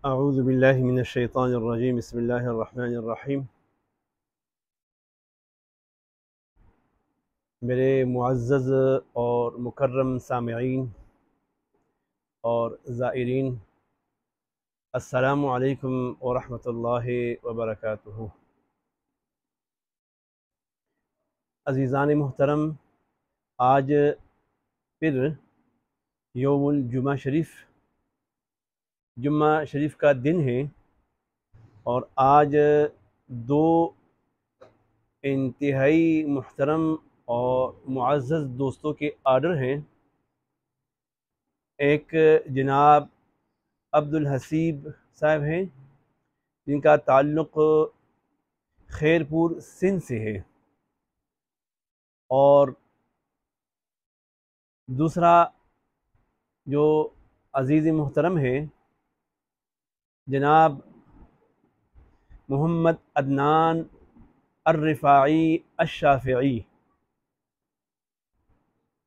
अऊज़ु बिल्लाहि मिनश शैतानिर रजीम बिस्मिल्लाहिर रहमानिर रहीम। मेरे मुअज़्ज़ज़ और मुकर्रम सामिईन और ज़ाइरीन, अस्सलामु अलैकुम व रहमतुल्लाहि व बरकातुहू। अज़ीज़ान मुहतरम, आज फिर यौमुल जुम्मा शरीफ का दिन है और आज दो इंतहाई मुहतरम और मुअज़्ज़ज़ दोस्तों के आर्डर हैं। एक जनाब अब्दुल हसीब साहब हैं जिनका ताल्लुक़ खैरपुर सिंध से है, और दूसरा जो अज़ीज़ मुहतरम है जनाब मोहम्मद अदनान अर्रिफ़ाई अश-शाफ़िई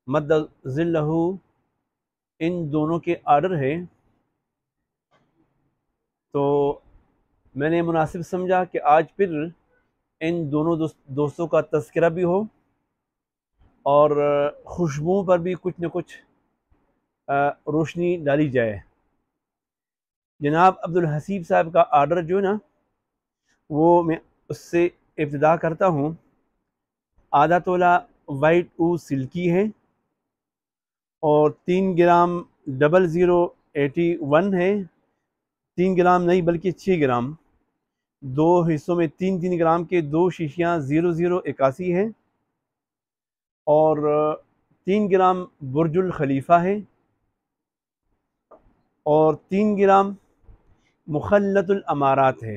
मद्दज़िल्लहु। इन दोनों के आर्डर है, तो मैंने मुनासिब समझा कि आज फिर इन दोनों दोस्तों का तज़किरा भी हो और खुशबू पर भी कुछ न कुछ रोशनी डाली जाए। जनाब अब्दुल हसीब साहब का आर्डर जो है ना, वो मैं उससे इब्तिदा करता हूँ। आधा तोला वाइट ऊ सिल्की है और 3 ग्राम 0081 है। 3 ग्राम नहीं बल्कि 6 ग्राम, दो हिस्सों में 3-3 ग्राम के दो शीशियाँ 0081 है और 3 ग्राम बुर्जुल खलीफा है और 3 ग्राम मुखल्लतुल अमारात है।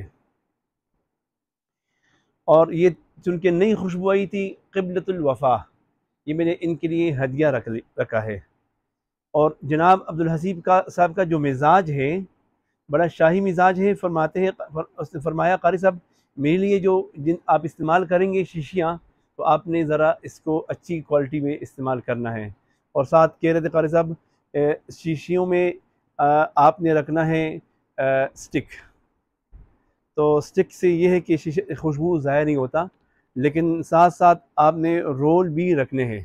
और ये चूँकि नई खुशबू आई थी क़िबलतुल वफ़ा, ये मैंने इनके लिए हदिया रखा है। और जनाब अब्दुल हसीब साहब का जो मिजाज है बड़ा शाही मिजाज है। फरमाते हैं, उसने फरमाया, कारी साहब मेरे लिए जो जिन आप इस्तेमाल करेंगे शीशियाँ, तो आपने ज़रा इसको अच्छी क्वालिटी में इस्तेमाल करना है। और साथ कह रहे थे कारी साहब शीशियों में आपने रखना है स्टिक। तो स्टिक से ये है कि शीशे खुशबू ज़ाया नहीं होता, लेकिन साथ साथ आपने रोल भी रखने हैं,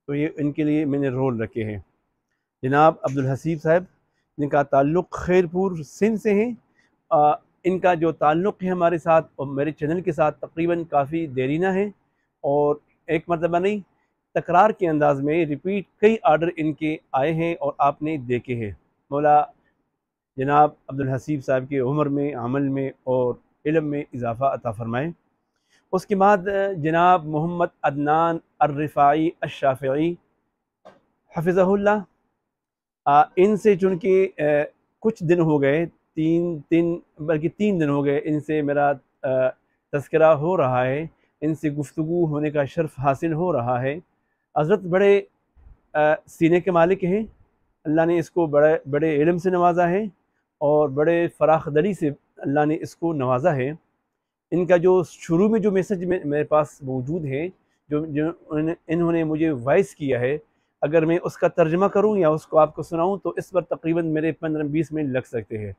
तो ये इनके लिए मैंने रोल रखे हैं। जनाब अब्दुल हसीब साहब जिनका ताल्लुक़ खैरपुर सिंध से है, इनका जो ताल्लुक़ है हमारे साथ और मेरे चैनल के साथ तकरीबन काफ़ी देरीना है, और एक मरतबा नहीं तकरार के अंदाज़ में रिपीट कई आर्डर इनके आए हैं और आपने देखे हैं। मौला जनाब अब्दुल हसीब साहब की उम्र में, अमल में और इल्म में इजाफ़ा अता फ़रमाए। उसके बाद जनाब मोहम्मद अदनान अर्रिफ़ाई अश-शाफ़िई हफ़िज़हुल्लाह, इनसे चूँकि कुछ दिन हो गए, 3 दिन हो गए इनसे मेरा तज़किरा हो रहा है, इनसे गुफ्तगू होने का शर्फ़ हासिल हो रहा है। हज़रत बड़े सीने के मालिक हैं, अल्लाह ने इसको बड़े बड़े इल्म से नवाजा है और बड़े फ़राख़ दिली से अल्लाह ने इसको नवाजा है। इनका जो शुरू में जो मैसेज मेरे पास मौजूद है, जो जो इन्होंने मुझे वॉइस किया है, अगर मैं उसका तर्जमा करूं या उसको आपको सुनाऊं तो इस पर तकरीबन मेरे 15-20 मिनट लग सकते हैं।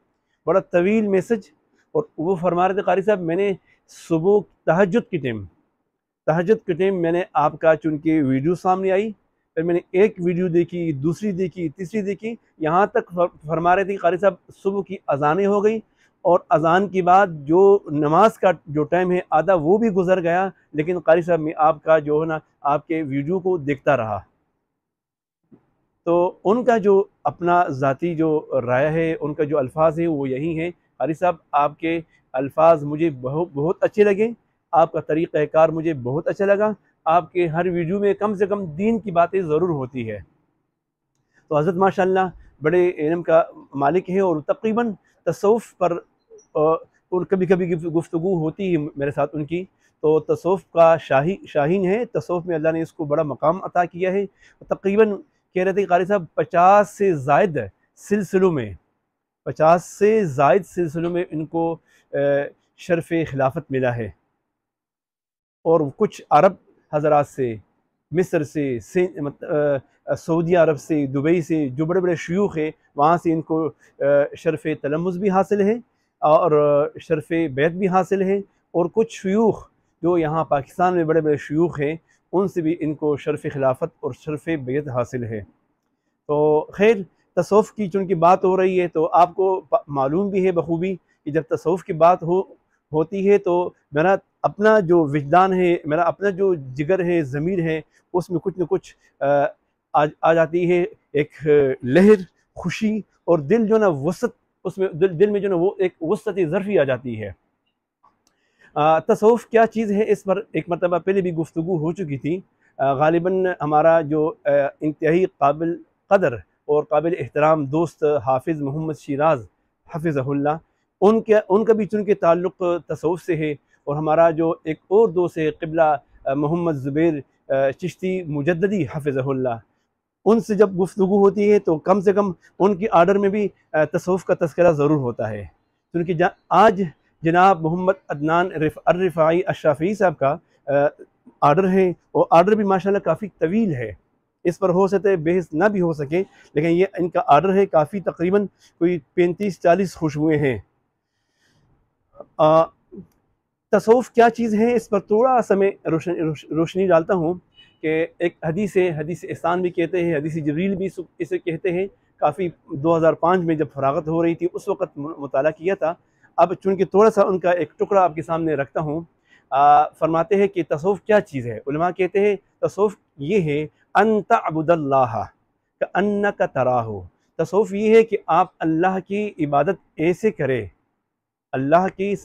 बड़ा तवील मैसेज। और वो फरमा रहे थे, कारी साहब मैंने सुबह तहज्जुद के टाइम मैंने आपका चूँकि वीडियो सामने आई, फिर मैंने एक वीडियो देखी, दूसरी देखी, तीसरी देखी, यहाँ तक फरमा रहे थे कारी साहब सुबह की अज़ानें हो गई और अज़ान के बाद जो नमाज का जो टाइम है आधा वो भी गुजर गया, लेकिन कारी साहब मैं आपका जो है ना आपके वीडियो को देखता रहा। तो उनका जो अपना ज़ाती जो राय है, उनका जो अल्फाज है वो यही है। कारी साहब आपके अल्फाज मुझे बहुत बहुत अच्छे लगे, आपका तरीक़ाकार मुझे बहुत अच्छा लगा। आपके हर वीडियो में कम से कम दीन की बातें ज़रूर होती है। तो हज़रत माशाअल्लाह बड़े इल्म का मालिक है और तकरीबन तसव्वुफ़ पर और कभी कभी गुफ्तगू होती है मेरे साथ उनकी। तो तसव्वुफ़ का शाहीन है, तसव्वुफ़ में अल्लाह ने इसको बड़ा मकाम अता किया है। तकरीबन कह रहे थे कारी साहब 50 से ज़ायद सिलसिलों में 50 से ज़ायद सिलसिलों में इनको शर्फ़ खिलाफत मिला है, और कुछ अरब हज़रात से मिस्र से, सऊदी अरब से, दुबई से जो बड़े बड़े शयूख हैं वहाँ से इनको शर्फ़ तलम्मुज़ भी हासिल है और शर्फ़ बैत भी हासिल है। और कुछ शयूख जो यहाँ पाकिस्तान में बड़े बड़े शयूख हैं उनसे भी इनको शर्फ़ खिलाफत और शर्फ़ बैत हासिल है। तो खैर, तसव्वुफ़ की चूँकि बात हो रही है तो आपको मालूम भी है बखूबी कि जब तसव्वुफ़ की बात होती है तो मेरा अपना जो विजदान है, मेरा अपना जो जिगर है, ज़मीर है, उसमें कुछ न कुछ आ जाती है एक लहर खुशी, और दिल जो ना वसत, उसमें दिल में जो ना वो एक वसत ज़र्फ़ी आ जाती है। तसव्वुफ़ क्या चीज़ है इस पर एक मरतबा पहले भी गुफ्तगू हो चुकी थी। ग़ालिबन हमारा जो इंतहाई काबिल क़दर और काबिल एहतराम दोस्त हाफ़िज़ मोहम्मद शिराज़ हफ़िज़हुल्लाह, उनका भी चूँकि ताल्लुक़ तसव्वुफ़ से है, और हमारा जो एक और दोस्त है क़िबला मोहम्मद ज़ुबैर चिश्ती मुजद्ददी हफ़िज़हुल्लाह, उनसे जब गुफ्तगू होती है तो कम से कम उनकी आर्डर में भी तसव्वुफ़ का तज़किरा ज़रूर होता है। क्योंकि आज जनाब मोहम्मद अदनान अर्रिफ़ाई अशराफ़ी साहब का आर्डर है, और आर्डर भी माशाल्लाह काफ़ी तवील है। इस पर हो सकता है बहस ना भी हो सके, लेकिन ये इनका आर्डर है काफ़ी, तकरीबन कोई 35-40 खुशबुएँ हैं। तसव्वुफ़ क्या चीज़ है इस पर थोड़ा सा मैं रोशनी डालता हूँ कि एक हदीस है, हदीस एहसान भी कहते हैं, हदीस जिब्रील भी इसे कहते हैं। काफ़ी 2005 में जब फरागत हो रही थी उस वक़्त मुताला किया था। अब चूँकि थोड़ा सा उनका एक टुकड़ा आपके सामने रखता हूँ। फरमाते हैं कि तसव्वुफ़ क्या चीज़ है। उलमा कहते हैं तसव्वुफ़ ये है अन तअबुदल्लाह कअन्नका तराहु। तसव्वुफ़ ये है कि आप अल्लाह की इबादत ऐसे करें, अल्लाह के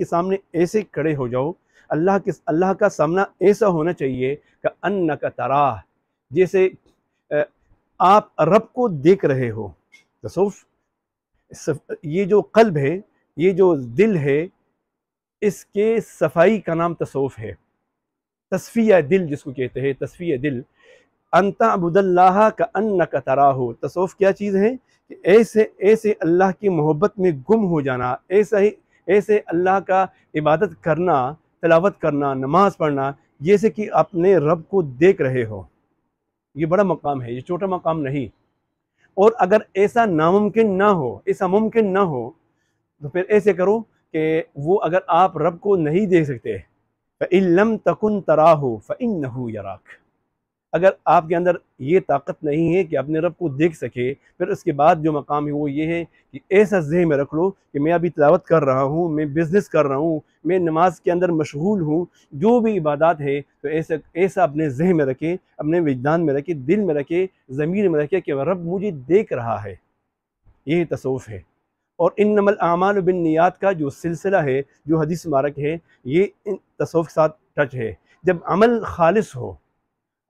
सामने ऐसे खड़े हो जाओ, अल्लाह का सामना ऐसा होना चाहिए कि अन्नका तराह, जैसे आप रब को देख रहे हो। तसव्वुफ़ ये जो क़ल्ब है, ये जो दिल है, इसके सफाई का नाम तसव्वुफ़ है। तस्फ़िया दिल जिसको कहते हैं, तस्फ़िया दिल। अन तअबुदल्लाह कअन्नका तराहु। तसव्वुफ़ क्या चीज़ है कि ऐसे ऐसे अल्लाह की मोहब्बत में गुम हो जाना, ऐसे अल्लाह का इबादत करना, तिलावत करना, नमाज़ पढ़ना, जैसे कि अपने रब को देख रहे हो। ये बड़ा मकाम है, ये छोटा मकाम नहीं। और अगर ऐसा नामुमकिन ना हो, ऐसा मुमकिन ना हो, तो फिर ऐसे करो कि वो अगर आप रब को नहीं देख सकते, फ़इन लम तकुन तराहु फ़इन्नहु यराक। अगर आपके अंदर ये ताकत नहीं है कि अपने रब को देख सके, फिर उसके बाद जो मकाम है वो ये है कि ऐसा ज़हन में रख लो कि मैं अभी तिलावत कर रहा हूँ, मैं बिज़नेस कर रहा हूँ, मैं नमाज के अंदर मशगूल हूँ, जो भी इबादत है तो ऐसा ऐसा अपने ज़हन में रखे, अपने विजदान में रखे, दिल में रखे, ज़मीर में रखे कि रब मुझे देख रहा है। यही तसव्वुफ़ है। और इन्नमल आमालु बिन्नियात का जो सिलसिला है, जो हदीस मुबारक है, ये इन तसव्वुफ़ के साथ टच है। जब अमल खालिस हो,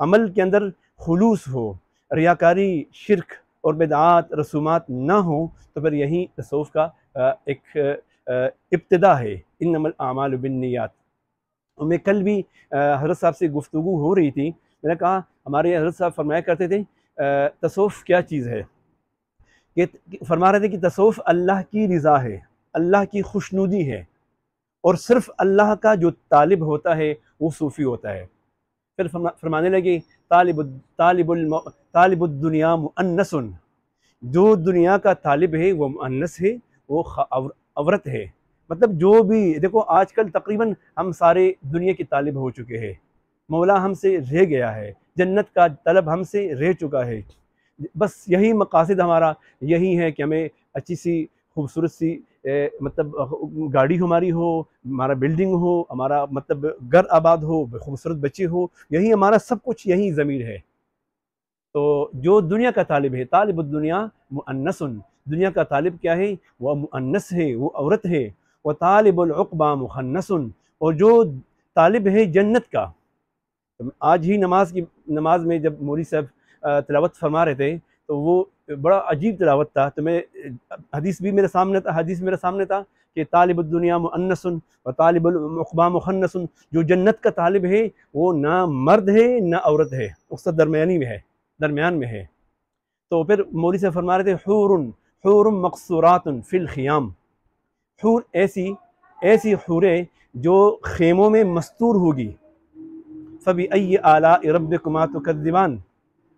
अमल के अंदर खुलूस हो, रियाकारी, शिरक और बिदआत, रसूमात ना हो, तो फिर यही तसव्वुफ़ का एक इब्तिदा है। इन्नमल आमालु बिन्नियात। और मैं कल भी हज़रत साहब से गुफ्तगू हो रही थी, मैंने कहा हमारे हज़रत साहब फरमाया करते थे तसव्वुफ़ क्या चीज़ है। ये फरमा रहे थे कि तसव्वुफ़ अल्लाह की रज़ा है, अल्लाह की खुशनुदी है, और सिर्फ़ अल्लाह का जो तालिब होता है वो सूफ़ी होता है। फिर फरमाने लगे तालिबुद्दुनिया मुअन्नसुन, जो दुनिया का तालिब है वो मुअन्नस है, वो औरत है। मतलब जो भी देखो, आजकल तकरीबन हम सारे दुनिया के तालिब हो चुके हैं, मौला हमसे रह गया है, जन्नत का तलब हमसे रह चुका है। बस यही मकासद हमारा यही है कि हमें अच्छी सी खूबसूरत सी मतलब गाड़ी हमारी हो, हमारा बिल्डिंग हो, हमारा मतलब घर आबाद हो, खूबसूरत बच्चे हो, यही हमारा सब कुछ, यही ज़मीर है। तो जो दुनिया का तालिब है, तालिबुद्दुनिया मुअन्नसुन, दुनिया का तालिब क्या है, वह मुअन्नस है, वो औरत है। व तालिबुल उक़बा मुखन्नसुन, और जो तालिब है जन्नत का। तो आज ही नमाज में जब मौलवी साहब तिलावत फरमा रहे थे तो वो बड़ा अजीब तिलावत था। तो मैं हदीस मेरे सामने था कि तालिबुद्दुनिया मुअन्नसुन व तालिबुल उक़बा मुखन्नसुन, जो जन्नत का तालिब है वो ना मर्द है ना औरत है, उसका दरमियान में है। तो फिर मौलवी साहब फरमा रहे थे हुरुन मक़सूरातुन फ़िल ख़ियाम, हूर ऐसी हूरें जो खेमों में मस्तूर होगी, फ़बिअय्यि आलाइ रब्बिकुमा तुकज़्ज़िबान।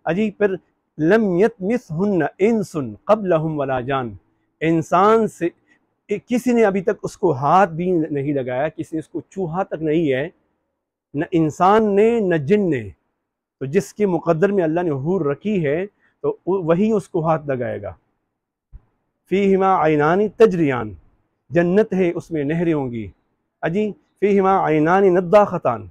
अजी फिर लम यतमिसहुन्ना इंसुन क़ब्लहुम वला जान, इंसान से किसी ने अभी तक उसको हाथ भी नहीं लगाया, किसी ने उसको छुआ तक नहीं है, न इंसान ने न जिन ने। तो जिसके मुक़द्दर में अल्लाह ने हूर रखी है तो वही उसको हाथ लगाएगा। फ़ीहिमा ऐनानी तजरियान, जन्नत है उसमें नहरें होंगी। अजी फ़ीहिमा ऐनानी नद्दाख़तान,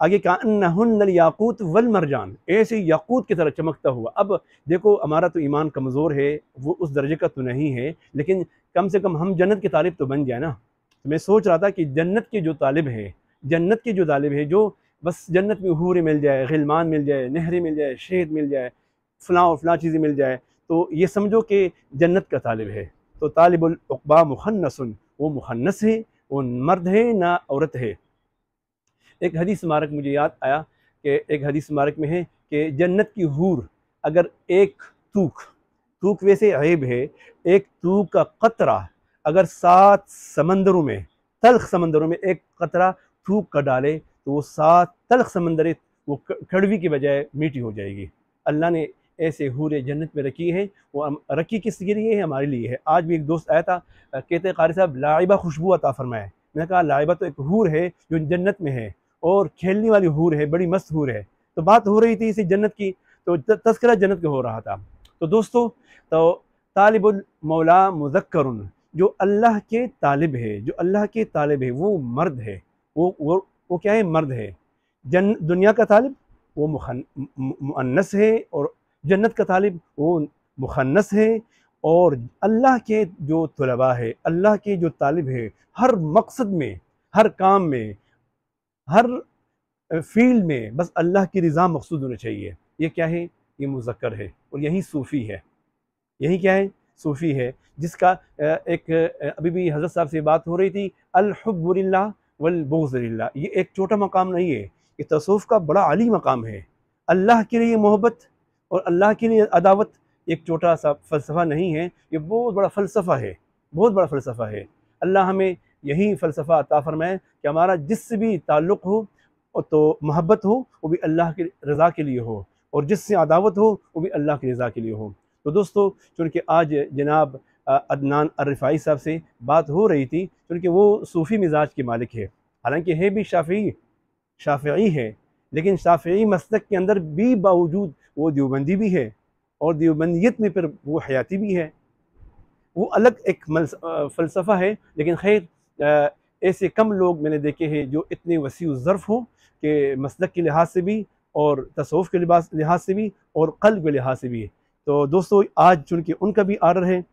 आगे काअन्नहुन्नल याक़ूत वल मरजान, ऐसे याक़ूत की तरह चमकता हुआ। अब देखो हमारा तो ईमान कमज़ोर है, वो उस दर्जे का तो नहीं है, लेकिन कम से कम हम जन्नत के तालिब तो बन जाए ना। तो मैं सोच रहा था कि जन्नत के जो तालिब है, जन्नत के जो तालिब है, जो बस जन्नत में हूरें मिल जाए, ग़िलमान मिल जाए, नहरें मिल जाए, शहद मिल जाए, फ़लाँ और फ़लाँ चीज़ें मिल जाए, तो ये समझो कि जन्नत का तालिब है। तो तालिबुल उक़बा मुख़न्नसुन, वो मुख़न्नस है, वो मर्द है ना औरत है। एक हदीस मुबारक मुझे याद आया कि एक हदीस मुबारक में है कि जन्नत की हूर अगर एक तूक वैसे ऐब है, एक तूक का कतरा अगर 7 समंदरों में, तल्ख समंदरों में एक कतरा थूक कर डाले तो वो 7 तल्ख समंदरें वो कड़वी के बजाय मीठी हो जाएगी। अल्लाह ने ऐसे हूरे जन्नत में रखी है। वो रखी किसके लिए है? हमारे लिए है। आज भी एक दोस्त आया था, कहते कारी साहब लाइबा खुशबू अता फरमाए। मैंने कहा लाइबा तो एक हूर है जो जन्नत में है और खेलने वाली हूर है, बड़ी मस्त हूर है। तो बात हो रही थी इसी जन्नत की, तो तज़किरा जन्नत का हो रहा था। तो दोस्तों, तो तालिबुल मौला मुज़क्करुन, जो अल्लाह के तालिब है, जो अल्लाह के तालिब है वो मर्द है। वो क्या है? मर्द है। दुनिया का तालिब वो मुअन्नस है और जन्नत का तालिब वो मुखन्नस है। और अल्लाह के जो तुलबा है, अल्लाह के जो तालिब है, हर मकसद में, हर काम में, हर फील्ड में बस अल्लाह की रज़ा मकसूद होनी चाहिए। ये क्या है? ये मुज़क्कर है और यही सूफ़ी है। यही क्या है? सूफ़ी है, जिसका एक अभी भी हज़रत साहब से बात हो रही थी, अल हुब्बु लिल्लाह वल बुग़्ज़ लिल्लाह। ये एक छोटा मकाम नहीं है, ये तसव्वुफ़ का बड़ा आली मकाम है। अल्लाह के लिए मोहब्बत और अल्लाह के लिए अदावत एक छोटा सा फ़लसफ़ा नहीं है, ये बहुत बड़ा फ़लसफ़ा है, बहुत बड़ा फ़लसफ़ा है। अल्लाह हमें यही फ़लसफ़ा अता फ़रमाए कि हमारा जिससे भी ताल्लुक़ हो तो मोहब्बत हो वो भी अल्लाह की रज़ा के लिए हो, और जिससे अदावत हो वो भी अल्लाह की रज़ा के लिए हो। तो दोस्तों, चूँकि आज जनाब अदनान अर्रिफ़ाई साहब से बात हो रही थी, क्योंकि वो सूफ़ी मिजाज के मालिक है, हालांकि है भी शाफ़िई है, लेकिन शाफ़िई मसलक के अंदर भी बावजूद वो देवबंदी भी है और देवबंदियत में फिर वो हयाती भी है। वो अलग एक फ़लसफ़ा है, लेकिन खैर ऐसे कम लोग मैंने देखे हैं जो इतने वसीउ ज़र्फ़ हों कि मसलक के लिहाज से भी और तसव्वुफ़ के लिहाज से भी और क़ल्ब के लिहाज से भी। तो दोस्तों, आज चूँकि उनका भी आर्डर है,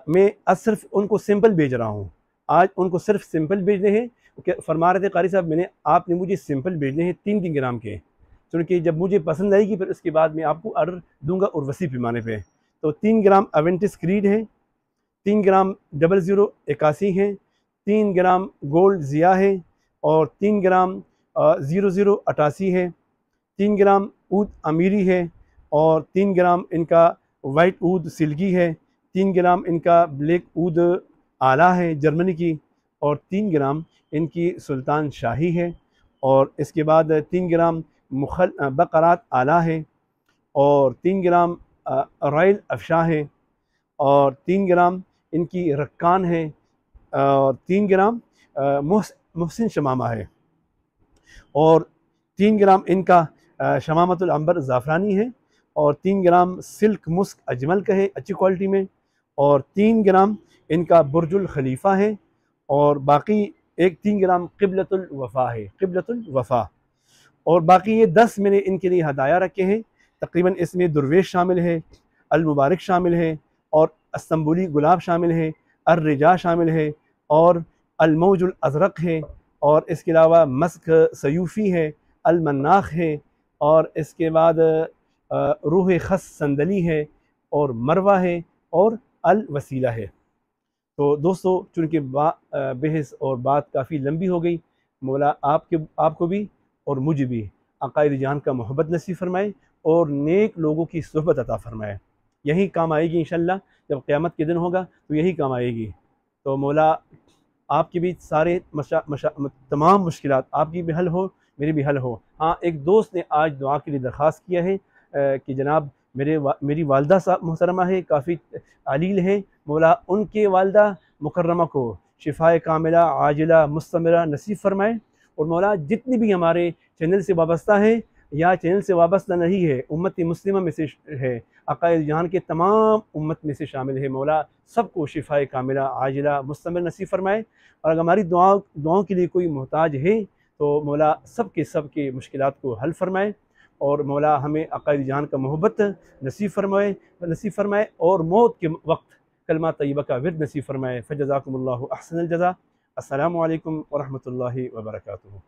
मैं आज सिर्फ उनको सिंपल भेज रहा हूँ। आज उनको सिर्फ सिंपल भेजने हैं। फरमा रहे थे कारी साहब, आपने मुझे सिंपल भेजने हैं 3-3 ग्राम के, क्योंकि जब मुझे पसंद आएगी फिर उसके बाद मैं आपको आर्डर दूंगा और वसी पैमाने पे। तो 3 ग्राम अवेंटिस क्रीड है, 3 ग्राम 0081 है, 3 ग्राम गोल्ड ज़िया है और 3 ग्राम 0088 है, 3 ग्राम ऊद अमीरी है और 3 ग्राम इनका वाइट ऊद सिल्की है, 3 ग्राम इनका ब्लैक ऊद आला है जर्मनी की, और 3 ग्राम इनकी सुल्तान शाही है, और इसके बाद 3 ग्राम बकरात आला है, और 3 ग्राम रॉयल अफशा है, और 3 ग्राम इनकी रक्कान है, और 3 ग्राम मुहसिन शमामा है, और 3 ग्राम इनका शमामतुल अंबर ज़ाफ़रानी है, और 3 ग्राम सिल्क मुस्क अजमल का है अच्छी क्वालिटी में, और 3 ग्राम इनका बुर्जुल खलीफा है, और बाकी एक 3 ग्राम क़िबलतुल वफ़ा है, क़िबलतुल वफ़ा। और बाकी ये 10 मैंने इनके लिए हदाया रखे हैं। तकरीबन इसमें दुर्वेश शामिल है, अल मुबारक शामिल है, और इस्तंबुली गुलाब शामिल है, अर्रिजा शामिल है, और अल मौजुल अज़रक है, और इसके अलावा मस्क सयूफ़ी है, अल मन्नाख है, और इसके बाद रूह खस संदली है, और मरवा है, और अल वसीला है। तो दोस्तों, चूँकि बहस और बात काफ़ी लंबी हो गई, मौला आपको भी और मुझे भी अक़ाइद जान का मोहब्बत नसीब फरमाए और नेक लोगों की सोहबत अता फरमाए। यही काम आएगी इंशाअल्लाह, जब क़यामत के दिन होगा तो यही काम आएगी। तो मौला आपकी भी सारे तमाम मुश्किलात आपकी भी हल हो, मेरी भी हल हो। हाँ, एक दोस्त ने आज दुआ के लिए दरख्वास्त किया है कि जनाब मेरी वालदा साहब मोहतरमा है, काफ़ी अलील हैं, मौला उनके वालदा मुकर्रमा को शिफाए कामिला आजिला मुस्तमरा नसीब फरमाए। और मौला जितनी भी हमारे चैनल से वाबस्ता है या चैनल से वाबस्ता नहीं है, उम्मत मुस्लिमा में से है, अकायद जहान के तमाम उम्मत में से शामिल है, मौला सबको शिफाए कामिला आजिला मुस्तमर नसीब फरमाए। और अगर हमारी दुआओं के लिए कोई मोहताज है तो मौला सबके मुश्किलात को हल फरमाए। और मौला हमें अकायद जहान का मोहब्बत नसीब फरमाए और मौत के वक्त कलमा तय्यबा का विर्द नसीब फरमाए। फ़जज़ाकुमुल्लाहु अहसनल जज़ा। अस्सलामु अलैकुम व रहमतुल्लाहि व बरकातुहू।